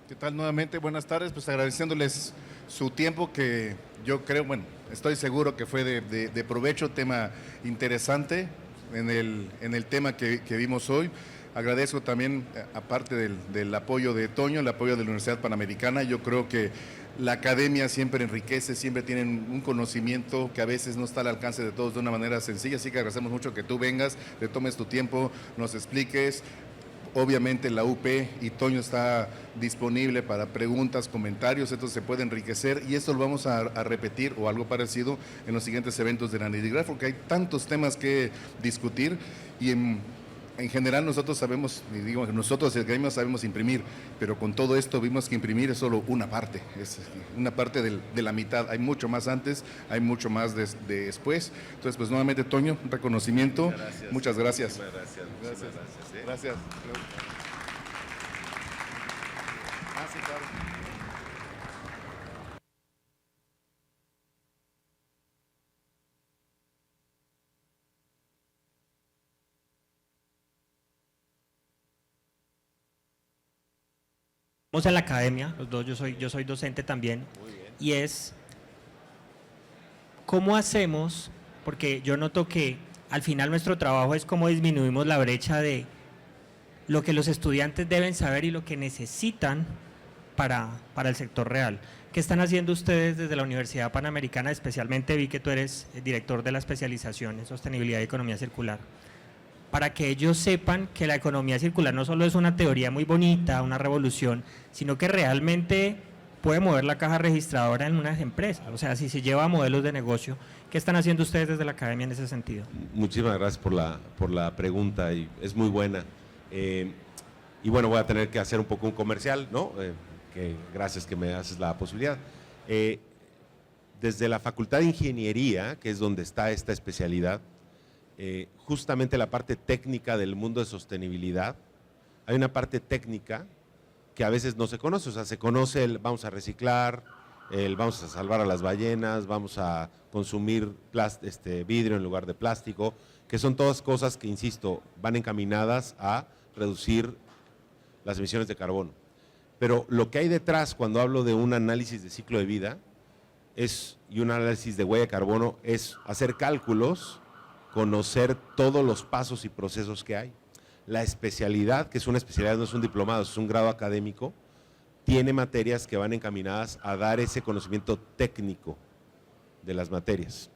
A: ¿Qué tal? Nuevamente, buenas tardes, pues agradeciéndoles su tiempo, que yo creo, bueno, estoy seguro que fue de provecho, tema interesante en el tema que vimos hoy. Agradezco también, aparte del apoyo de Toño, el apoyo de la Universidad Panamericana. Yo creo que la academia siempre enriquece, siempre tienen un conocimiento que a veces no está al alcance de todos de una manera sencilla, así que agradecemos mucho que tú vengas, te tomes tu tiempo, nos expliques. Obviamente la UP y Toño está disponible para preguntas, comentarios, esto se puede enriquecer, y esto lo vamos a repetir o algo parecido en los siguientes eventos de la NIDIGRAPH, porque hay tantos temas que discutir, y en general nosotros sabemos, y digo, nosotros el gremio sabemos imprimir, pero con todo esto vimos que imprimir es solo una parte, es una parte de la mitad. Hay mucho más antes, hay mucho más después. Entonces, pues nuevamente, Toño, un reconocimiento. Muchas gracias.
B: Muchas gracias.
A: Gracias. Ah, sí, claro.
C: Estamos en la academia, los dos, yo soy docente también, y es cómo hacemos, porque yo noto que al final nuestro trabajo es cómo disminuimos la brecha de lo que los estudiantes deben saber y lo que necesitan para el sector real. ¿Qué están haciendo ustedes desde la Universidad Panamericana? Especialmente vi que tú eres el director de la especialización en sostenibilidad y economía circular, para que ellos sepan que la economía circular no solo es una teoría muy bonita, una revolución, sino que realmente puede mover la caja registradora en unas empresas. O sea, si se lleva a modelos de negocio, ¿qué están haciendo ustedes desde la academia en ese sentido?
B: Muchísimas gracias por la pregunta, y es muy buena. Y bueno, voy a tener que hacer un poco un comercial, ¿no? Que gracias que me haces la posibilidad. Desde la Facultad de Ingeniería, que es donde está esta especialidad, justamente la parte técnica del mundo de sostenibilidad, hay una parte técnica que a veces no se conoce, o sea, se conoce el vamos a reciclar, el vamos a salvar a las ballenas, vamos a consumir vidrio en lugar de plástico, que son todas cosas que, insisto, van encaminadas a reducir las emisiones de carbono. Pero lo que hay detrás cuando hablo de un análisis de ciclo de vida y un análisis de huella de carbono es hacer cálculos, conocer todos los pasos y procesos que hay. La especialidad, que es una especialidad, no es un diplomado, es un grado académico, tiene materias que van encaminadas a dar ese conocimiento técnico de las materias.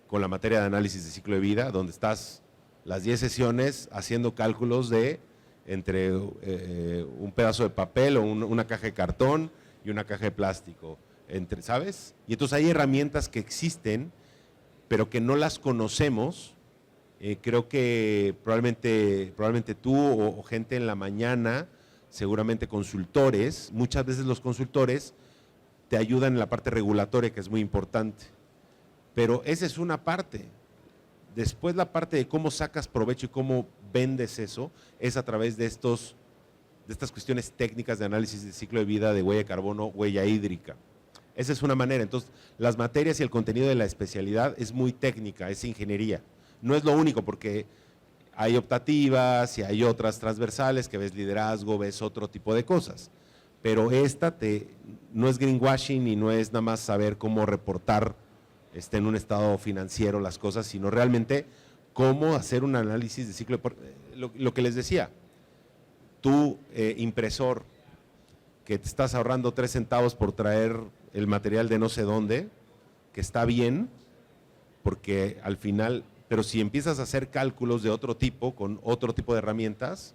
B: Con la materia de análisis de ciclo de vida, donde estás las 10 sesiones haciendo cálculos de entre un pedazo de papel o una caja de cartón y una caja de plástico, ¿sabes? Y entonces hay herramientas que existen, pero que no las conocemos. Creo que probablemente tú o gente en la mañana, seguramente consultores, muchas veces los consultores te ayudan en la parte regulatoria, que es muy importante, pero esa es una parte. Después la parte de cómo sacas provecho y cómo vendes eso es a través de estas cuestiones técnicas de análisis de ciclo de vida, de huella de carbono, huella hídrica. Esa es una manera. Entonces, las materias y el contenido de la especialidad es muy técnica, es ingeniería. No es lo único, porque hay optativas y hay otras transversales que ves liderazgo, ves otro tipo de cosas. Pero no es greenwashing y no es nada más saber cómo reportar en un estado financiero las cosas, sino realmente cómo hacer un análisis de ciclo. Lo que les decía, tú impresor, que te estás ahorrando 3 centavos por traer el material de no sé dónde, que está bien, porque al final, pero si empiezas a hacer cálculos de otro tipo, con otro tipo de herramientas,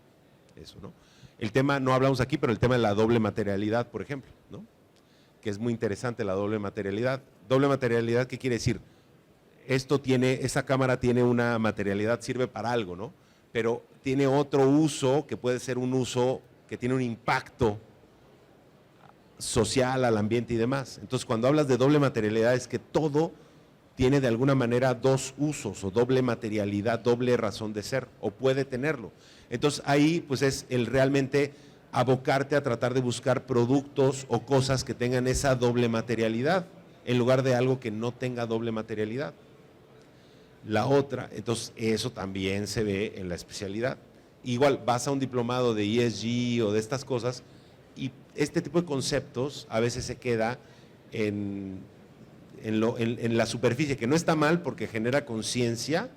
B: eso, ¿no? El tema, no hablamos aquí, pero el tema de la doble materialidad, por ejemplo, ¿no? Que es muy interesante la doble materialidad. Doble materialidad, ¿qué quiere decir? Esa cámara tiene una materialidad, sirve para algo, ¿no? Pero tiene otro uso, que puede ser un uso que tiene un impacto social al ambiente y demás. Entonces, cuando hablas de doble materialidad, es que todo tiene de alguna manera dos usos, o doble materialidad, doble razón de ser, o puede tenerlo. Entonces, ahí pues es el realmente abocarte a tratar de buscar productos o cosas que tengan esa doble materialidad, en lugar de algo que no tenga doble materialidad. La otra, entonces eso también se ve en la especialidad. Igual vas a un diplomado de ESG o de estas cosas, y este tipo de conceptos a veces se queda en la superficie, que no está mal porque genera conciencia,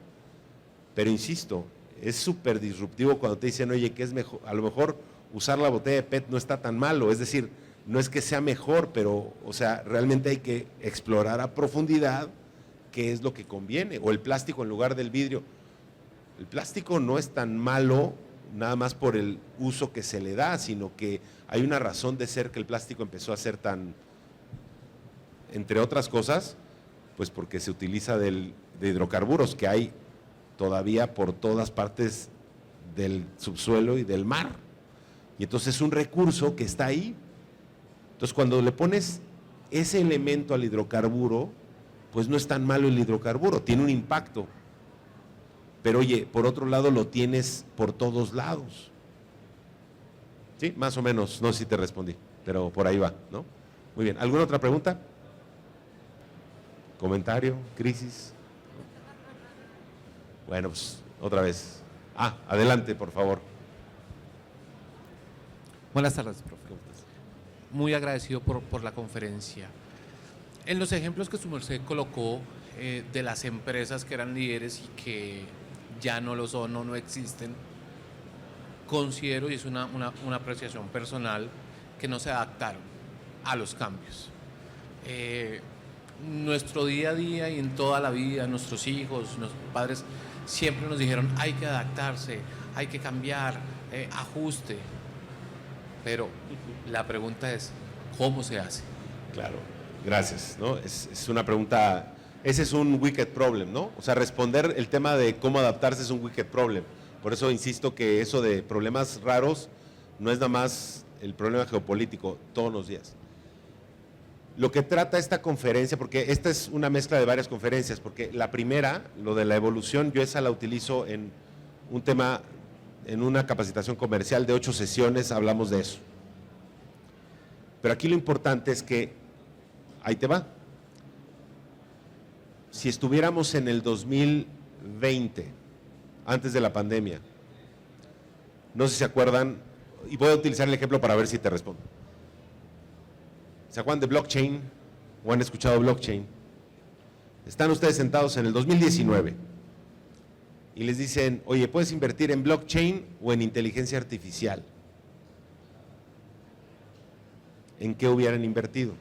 B: pero insisto, es súper disruptivo cuando te dicen, oye, ¿qué es mejor? A lo mejor usar la botella de PET no está tan malo, es decir, no es que sea mejor, pero, o sea, realmente hay que explorar a profundidad qué es lo que conviene, o el plástico en lugar del vidrio. El plástico no es tan malo nada más por el uso que se le da, sino que hay una razón de ser que el plástico empezó a ser tan, entre otras cosas, pues porque se utiliza de hidrocarburos que hay todavía por todas partes del subsuelo y del mar. Y entonces es un recurso que está ahí. Entonces cuando le pones ese elemento al hidrocarburo, pues no es tan malo el hidrocarburo, tiene un impacto. Pero oye, por otro lado lo tienes por todos lados. ¿Sí? Más o menos, no sé si te respondí. pero por ahí va, ¿no? Muy bien, ¿alguna otra pregunta? ¿Comentario? ¿Crisis? Bueno, pues otra vez. Adelante, por favor.
D: Buenas tardes, profe. Muy agradecido por la conferencia. En los ejemplos que su merced colocó de las empresas que eran líderes y que ya no lo son o no existen, considero, y es una apreciación personal, que no se adaptaron a los cambios. Nuestro día a día y en toda la vida, nuestros hijos, nuestros padres, siempre nos dijeron hay que adaptarse, hay que cambiar, ajuste. Pero la pregunta es, ¿cómo se hace?
B: Claro, gracias, ¿no? Es una pregunta, ese es un wicked problem, ¿no? O sea, responder el tema de cómo adaptarse es un wicked problem. Por eso insisto que eso de problemas raros no es nada más el problema geopolítico todos los días. Lo que trata esta conferencia, porque esta es una mezcla de varias conferencias, porque la primera, lo de la evolución, yo esa la utilizo en un tema, en una capacitación comercial de 8 sesiones, hablamos de eso. Pero aquí lo importante es que, ahí te va, si estuviéramos en el 2020, antes de la pandemia, no sé si se acuerdan, y voy a utilizar el ejemplo para ver si te respondo. ¿Se acuerdan de blockchain o han escuchado blockchain? Están ustedes sentados en el 2019 y les dicen, oye, ¿puedes invertir en blockchain o en inteligencia artificial? ¿En qué hubieran invertido?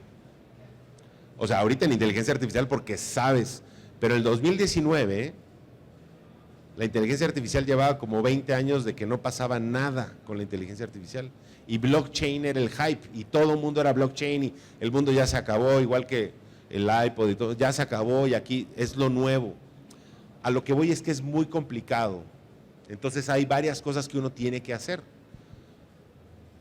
B: O sea, ahorita en inteligencia artificial porque sabes, pero en el 2019 la inteligencia artificial llevaba como 20 años de que no pasaba nada con la inteligencia artificial y blockchain era el hype y todo el mundo era blockchain y el mundo ya se acabó, igual que el iPod y todo, ya se acabó y aquí es lo nuevo. A lo que voy es que es muy complicado, entonces hay varias cosas que uno tiene que hacer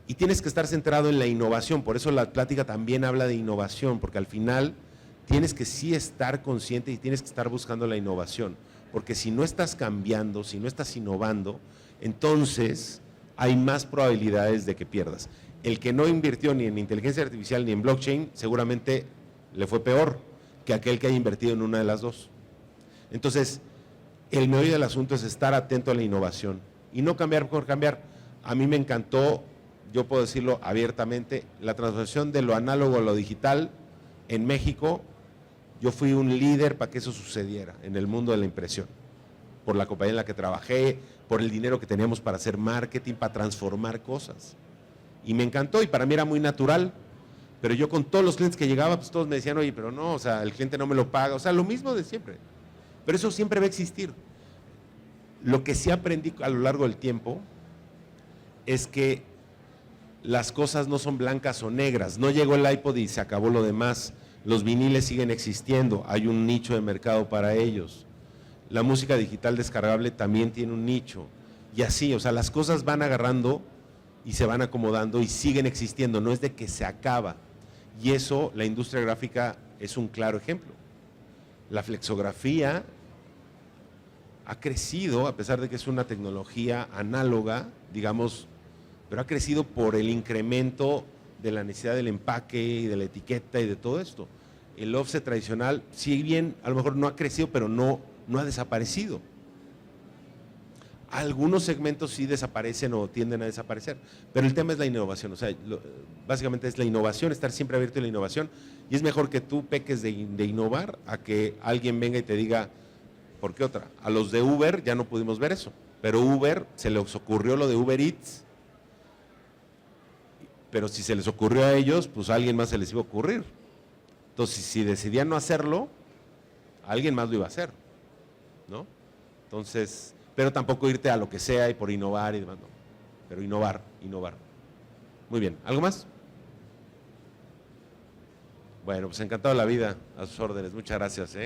B: y tienes que estar centrado en la innovación, por eso la plática también habla de innovación, porque al final tienes que sí estar consciente y tienes que estar buscando la innovación, porque si no estás cambiando, si no estás innovando, entonces hay más probabilidades de que pierdas. El que no invirtió ni en inteligencia artificial ni en blockchain, seguramente le fue peor que aquel que haya invertido en una de las dos. Entonces, el meollo del asunto es estar atento a la innovación y no cambiar por cambiar. A mí me encantó, yo puedo decirlo abiertamente, la transformación de lo análogo a lo digital en México. Yo fui un líder para que eso sucediera en el mundo de la impresión, por la compañía en la que trabajé, por el dinero que teníamos para hacer marketing, para transformar cosas. Y me encantó y para mí era muy natural, pero yo con todos los clientes que llegaba, pues todos me decían, oye, pero no, o sea, el cliente no me lo paga, o sea, lo mismo de siempre. Pero eso siempre va a existir. Lo que sí aprendí a lo largo del tiempo es que las cosas no son blancas o negras, no llegó el iPod y se acabó lo demás. Los viniles siguen existiendo, hay un nicho de mercado para ellos. La música digital descargable también tiene un nicho. Y así, o sea, las cosas van agarrando y se van acomodando y siguen existiendo, no es de que se acaba. Y eso, la industria gráfica es un claro ejemplo. La flexografía ha crecido, a pesar de que es una tecnología análoga, digamos, pero ha crecido por el incremento de la necesidad del empaque y de la etiqueta y de todo esto. El offset tradicional, si bien a lo mejor no ha crecido, pero no ha desaparecido. Algunos segmentos sí desaparecen o tienden a desaparecer, pero el tema es la innovación, o sea, básicamente es la innovación, estar siempre abierto a la innovación, y es mejor que tú peques de innovar a que alguien venga y te diga, ¿por qué otra? A los de Uber ya no pudimos ver eso, pero Uber, se les ocurrió lo de Uber Eats, pero si se les ocurrió a ellos, pues a alguien más se les iba a ocurrir. Entonces, si decidían no hacerlo, alguien más lo iba a hacer, ¿no? Entonces, pero tampoco irte a lo que sea y por innovar y demás, no. Pero innovar. Muy bien, ¿algo más? Bueno, pues encantado de la vida, a sus órdenes, muchas gracias.